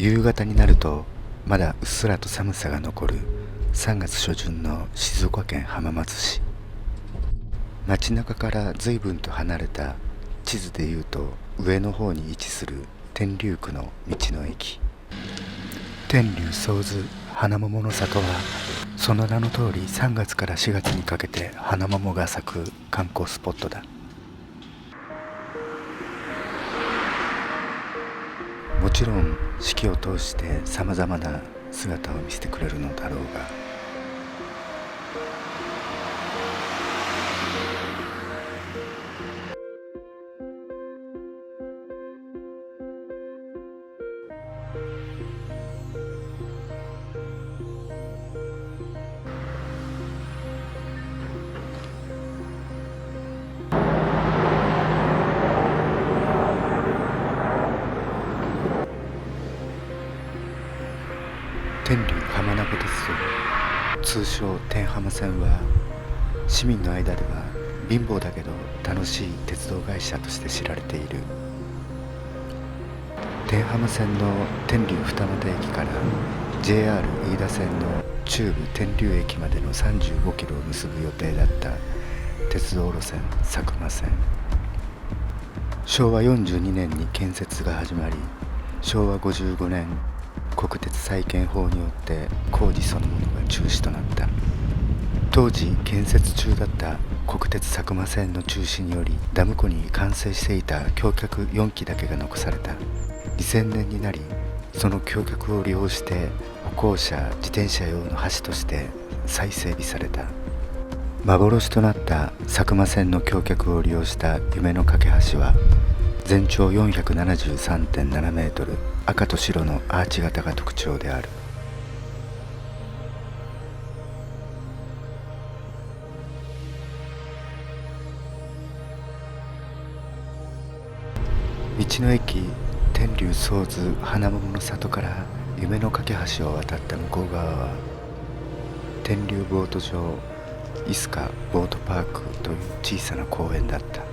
夕方になるとまだうっすらと寒さが残る3月初旬の静岡県浜松市。街中から随分と離れた、地図でいうと上の方に位置する天竜区の道の駅。天竜総津花桃の里は、その名の通り3月から4月にかけて花桃が咲く観光スポットだ。もちろん四季を通してさまざまな姿を見せてくれるのだろうが、天竜浜名湖鉄道、通称天浜線は、市民の間では貧乏だけど楽しい鉄道会社として知られている。天浜線の天竜二俣駅から JR 飯田線の中部天竜駅までの35キロを結ぶ予定だった鉄道路線佐久間線。昭和42年に建設が始まり、昭和55年国鉄再建法によって工事そのものが中止となった。当時建設中だった国鉄佐久間線の中止により、ダム湖に完成していた橋脚4基だけが残された。2000年になり、その橋脚を利用して歩行者自転車用の橋として再整備された。幻となった佐久間線の橋脚を利用した夢の架橋は、全長 473.7 メートル、赤と白のアーチ型が特徴である。道の駅天竜総津花桃の里から夢の架橋を渡った向こう側は、天竜ボート場イスカボートパークという小さな公園だった。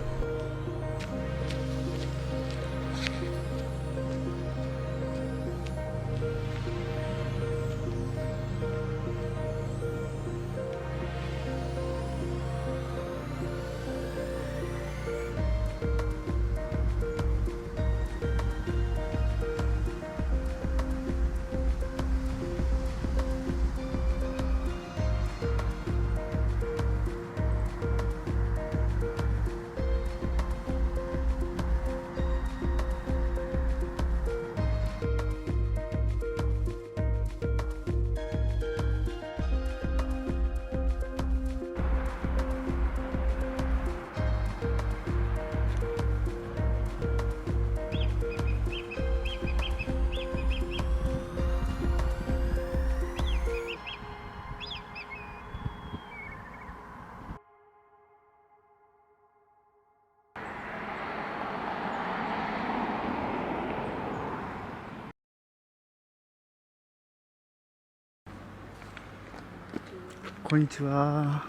こんにちは。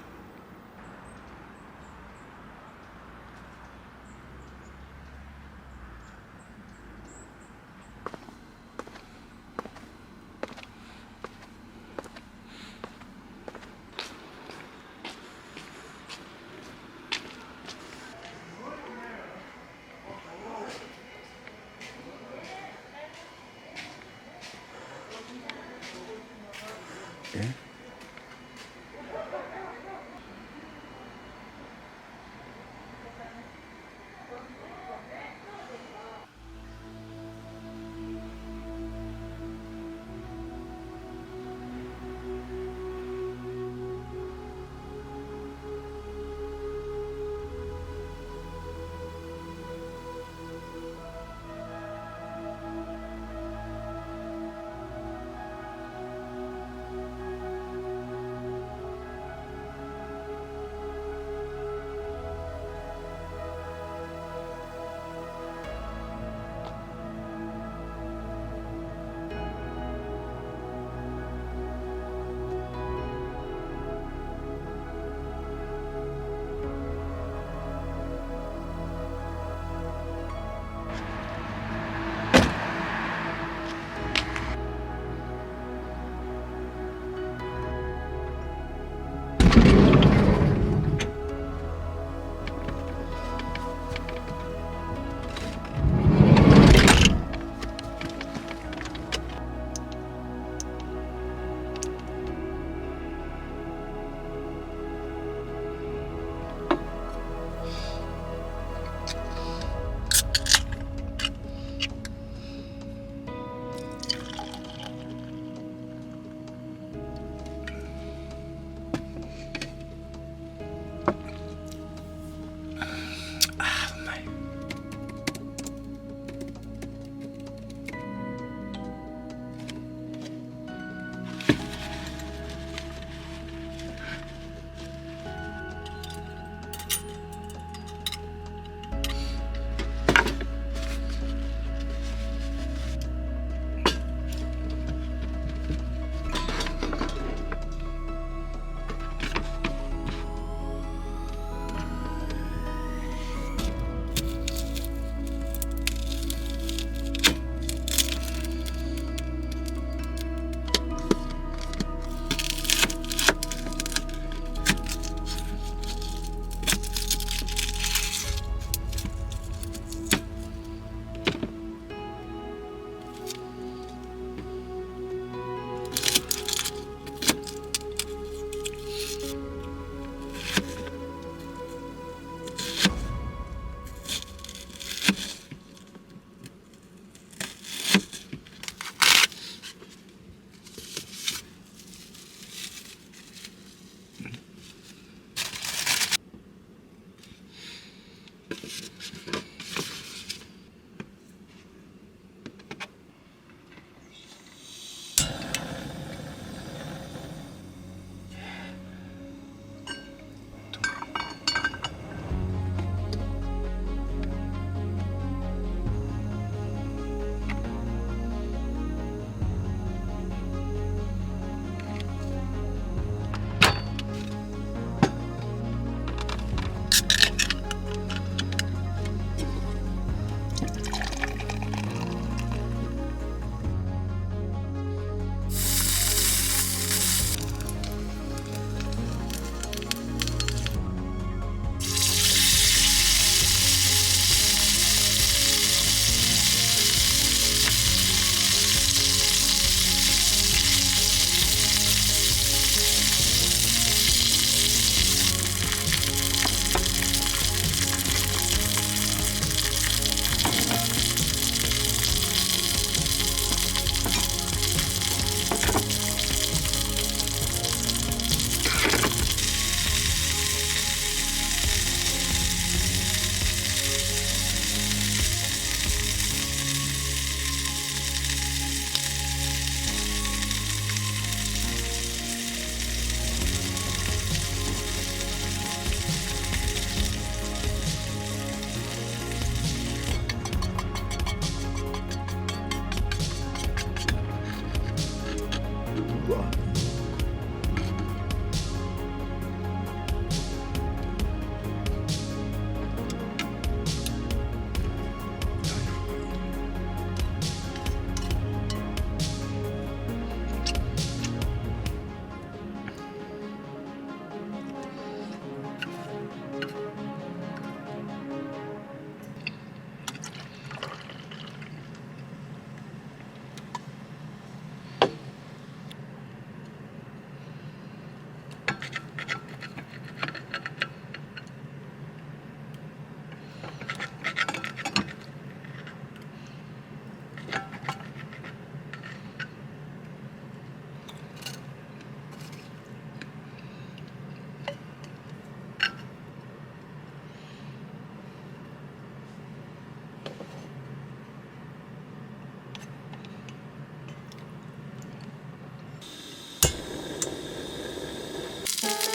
す。